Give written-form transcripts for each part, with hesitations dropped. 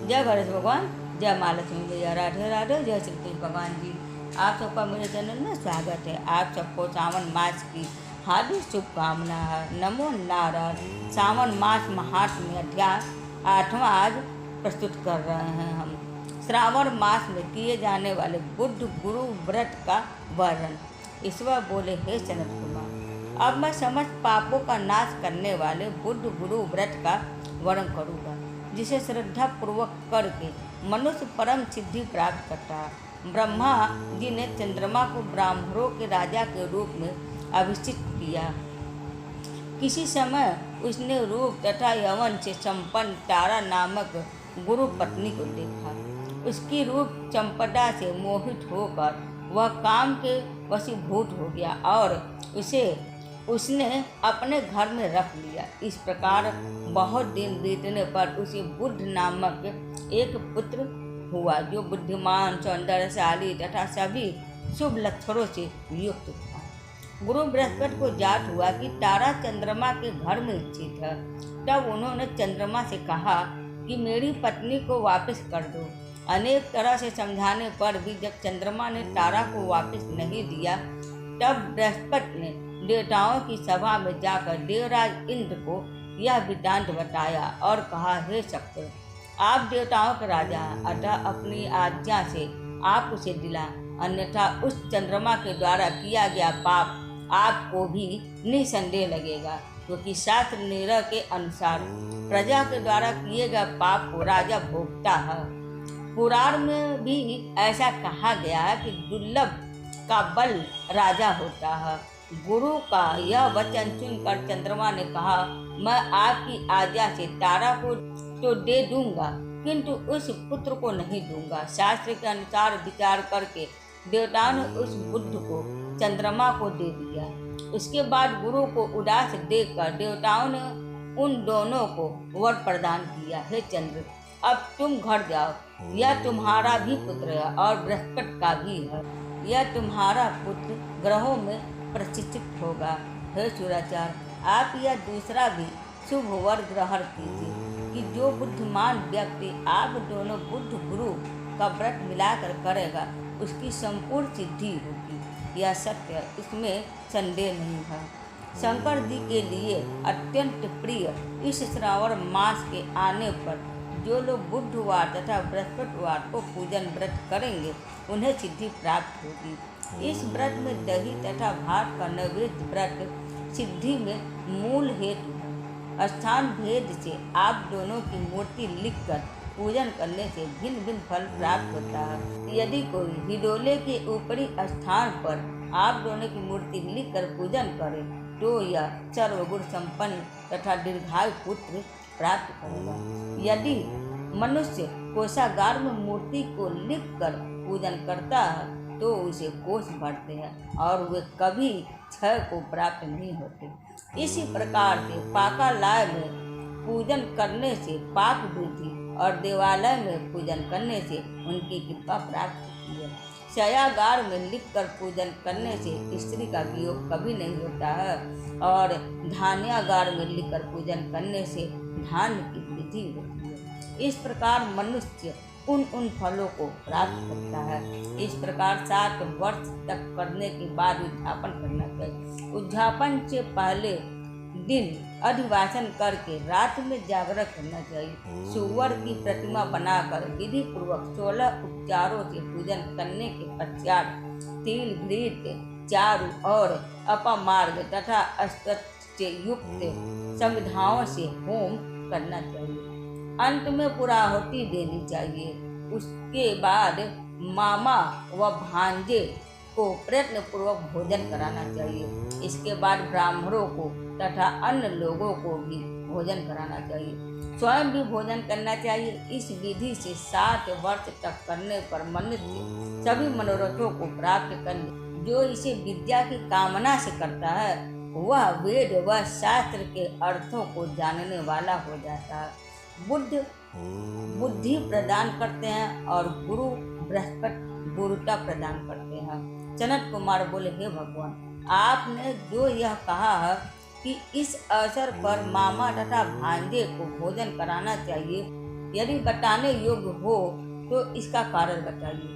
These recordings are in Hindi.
जय गणेश भगवान, जय माँ लक्ष्मी भैया, राधे राधे, जय श्री कृष्ण भगवान जी। आप सबका मेरे चैनल में स्वागत है। आप सबको सावन मास की हार्दिक शुभकामना है। नमो नारायण। सावन मास महात्म्य अध्याय 8वां आज प्रस्तुत कर रहे हैं हम। श्रावण मास में किए जाने वाले बुद्ध गुरु व्रत का वर्णन। ईश्वर बोले, हे सनत कुमार, अब मैं समस्त पापों का नाश करने वाले बुद्ध गुरु व्रत का वर्णन करूँगा, जिसे श्रद्धा पूर्वक करके मनुष्य परम सिद्धि प्राप्त करता है। ब्रह्मा जी ने चंद्रमा को ब्राह्मणों के राजा के रूप में अभिषिक्त किया। किसी समय उसने रूप तथा यवन से संपन्न तारा नामक गुरु पत्नी को देखा। उसकी रूप चंपदा से मोहित होकर वह काम के वशीभूत हो गया और उसने अपने घर में रख लिया। इस प्रकार बहुत दिन बीतने पर उसे बुद्ध नामक एक पुत्र हुआ, जो बुद्धिमान, सौंदर्यशाली तथा सभी शुभ लक्षणों से युक्त था। गुरु बृहस्पति को जात हुआ कि तारा चंद्रमा के घर में स्थित है। तब उन्होंने चंद्रमा से कहा कि मेरी पत्नी को वापस कर दो। अनेक तरह से समझाने पर भी जब चंद्रमा ने तारा को वापस नहीं दिया, तब बृहस्पति ने देवताओं की सभा में जाकर देवराज इंद्र को यह वृत्तांत बताया और कहा, हे शक्र, आप देवताओं के राजा हैं, अतः अपनी आज्ञा से आप उसे दिला, अन्यथा उस चंद्रमा के द्वारा किया गया पाप आपको भी निसंदेह लगेगा, क्योंकि शास्त्र निर्णय के अनुसार प्रजा के द्वारा किए गए पाप को राजा भोगता है। पुराण में भी ऐसा कहा गया है कि दुर्लभ का बल राजा होता है। गुरु का यह वचन सुनकर चंद्रमा ने कहा, मैं आपकी आज्ञा से तारा को तो दे दूंगा, किंतु उस पुत्र को नहीं दूंगा। शास्त्र के अनुसार विचार करके देवताओं ने उस बुद्ध को चंद्रमा को दे दिया। उसके बाद गुरु को उदास देखकर देवताओं ने उन दोनों को वर प्रदान किया, हे चंद्र, अब तुम घर जाओ, यह तुम्हारा भी पुत्र है और बृहस्पति का भी है। यह तुम्हारा पुत्र ग्रहों में प्रशिक्षित होगा। हे सुराचार्य, आप यह दूसरा भी शुभ वर ग्रहण कीजिए कि जो बुद्धिमान व्यक्ति आप दोनों बुद्ध गुरु का व्रत मिलाकर करेगा, उसकी संपूर्ण सिद्धि होगी। यह सत्य है, इसमें संदेह नहीं है। शंकर जी के लिए अत्यंत प्रिय इस श्रावण मास के आने पर जो लोग बुधवार तथा बृहस्पतिवार को पूजन व्रत करेंगे, उन्हें सिद्धि प्राप्त होगी। इस व्रत में दही तथा भात का नैवेद्य व्रत सिद्धि में मूल हेतु है। स्थान भेद से आप दोनों की मूर्ति लिखकर पूजन करने से भिन्न भिन्न फल प्राप्त होता है। यदि कोई हिडोले के ऊपरी स्थान पर आप दोनों की मूर्ति लिखकर पूजन करे, तो यह सर्वगुण संपन्न तथा दीर्घायु पुत्र प्राप्त करेगा। यदि मनुष्य कोषागार में मूर्ति को लिखकर पूजन करता है, तो उसे कोष बढ़ते हैं और वे कभी क्षय को प्राप्त नहीं होते। इसी प्रकार से पाकालय में पूजन करने से पाक वृद्धि और देवालय में पूजन करने से उनकी कृपा प्राप्त होती है। शयागार में लिखकर पूजन करने से स्त्री का वियोग कभी नहीं होता है और धान्यागार में लिखकर पूजन करने से धान्य की वृद्धि होती है। इस प्रकार मनुष्य उन फलों को प्राप्त करता है। इस प्रकार 7 वर्ष तक करने के बाद उद्यापन करना चाहिए। उद्यापन से पहले दिन अधिवासन करके रात में जागरण करना चाहिए। सुअर की प्रतिमा बनाकर विधि पूर्वक 16 उपचारों से पूजन करने के पश्चात तिल, घृत, चारु और अपमार्ग तथा अस्तक से युक्त संविधाओं से होम करना चाहिए। अंत में पुराहुति देनी चाहिए। उसके बाद मामा व भांजे को प्रयत्न पूर्वक भोजन कराना चाहिए। इसके बाद ब्राह्मणों को तथा अन्य लोगों को भी भोजन कराना चाहिए। स्वयं भी भोजन करना चाहिए। इस विधि से 7 वर्ष तक करने पर मनुष्य सभी मनोरथों को प्राप्त कर, जो इसे विद्या की कामना से करता है, वह वेद व शास्त्र के अर्थों को जानने वाला हो जाता है। बुद्ध बुद्धि प्रदान करते हैं और गुरु बृहस्पति गुरुता प्रदान करते हैं। सनत कुमार बोले, हे भगवान, आपने जो यह कहा है कि इस अवसर पर मामा तथा भांजे को भोजन कराना चाहिए, यदि बताने योग्य हो तो इसका कारण बताइए।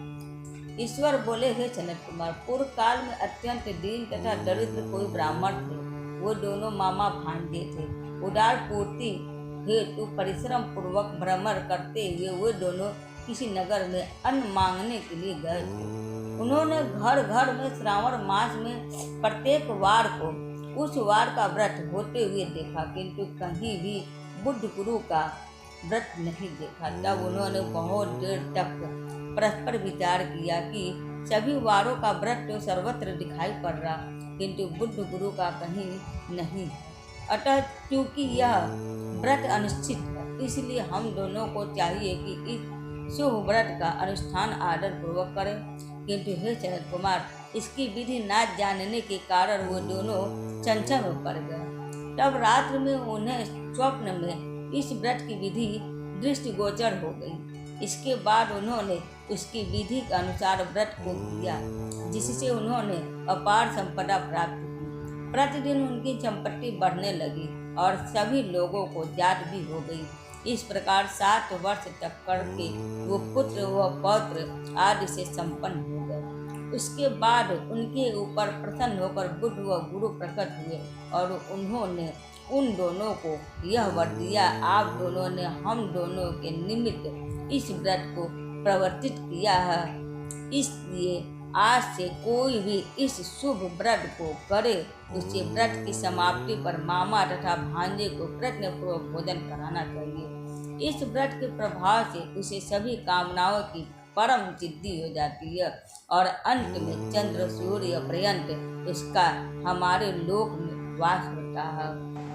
ईश्वर बोले, हे सनत कुमार, पूर्व काल में अत्यंत दीन तथा दरिद्र कोई ब्राह्मण थे। वो दोनों मामा भांजे थे। उदार पूर्ति हेतु परिश्रम पूर्वक भ्रमण करते हुए वे दोनों किसी नगर में अन्न मांगने के लिए गए थे। उन्होंने घर घर में श्रावण मास में प्रत्येक वार को उस वार का व्रत होते हुए देखा, किंतु कहीं भी बुद्ध गुरु का व्रत नहीं देखा। तब उन्होंने बहुत देर तक परस्पर विचार किया कि सभी वारों का व्रत तो सर्वत्र दिखाई पड़ रहा, किंतु बुद्ध गुरु का कहीं नहीं। अतः क्योंकि यह व्रत अनिश्चित है, इसलिए हम दोनों को चाहिए कि इस शुभ व्रत का अनुष्ठान आदर पूर्वक करें। किंतु हे सनत कुमार, इसकी विधि न जानने के कारण वो दोनों चंचल में पड़ गए। तब रात्र में उन्हें स्वप्न में इस व्रत की विधि दृष्टिगोचर हो गई। इसके बाद उन्होंने उसकी विधि के अनुसार व्रत को किया, जिससे उन्होंने अपार संपदा प्राप्त की। प्रतिदिन उनकी संपत्ति बढ़ने लगी और सभी लोगों को जात भी हो गई। इस प्रकार 7 वर्ष तक करके वो पुत्र व पौत्र आदि से संपन्न हो गए। उसके बाद उनके ऊपर प्रसन्न होकर बुद्ध व गुरु प्रकट हुए और उन्होंने उन दोनों को यह वर दिया, आप दोनों ने हम दोनों के निमित्त इस व्रत को प्रवर्तित किया है, इसलिए आज से कोई भी इस शुभ व्रत को करे, उसे व्रत की समाप्ति पर मामा तथा भांजे को प्रज्ञपूर्वक भोजन कराना चाहिए। इस व्रत के प्रभाव से उसे सभी कामनाओं की परम सिद्धि हो जाती है और अंत में चंद्र सूर्य पर्यंत उसका हमारे लोक में वास होता है।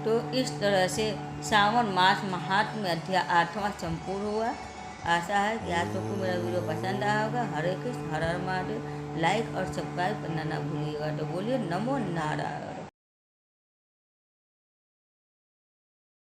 तो इस तरह से सावन मास महात्म्य अध्याय 8वां संपूर्ण हुआ। आशा है कि आप सबको मेरा वीडियो पसंद आया होगा। हरे कृष्ण, हर हर महादेव। लाइक और सब्सक्राइब करना ना भूलिएगा। तो बोलिए नमो नारायण।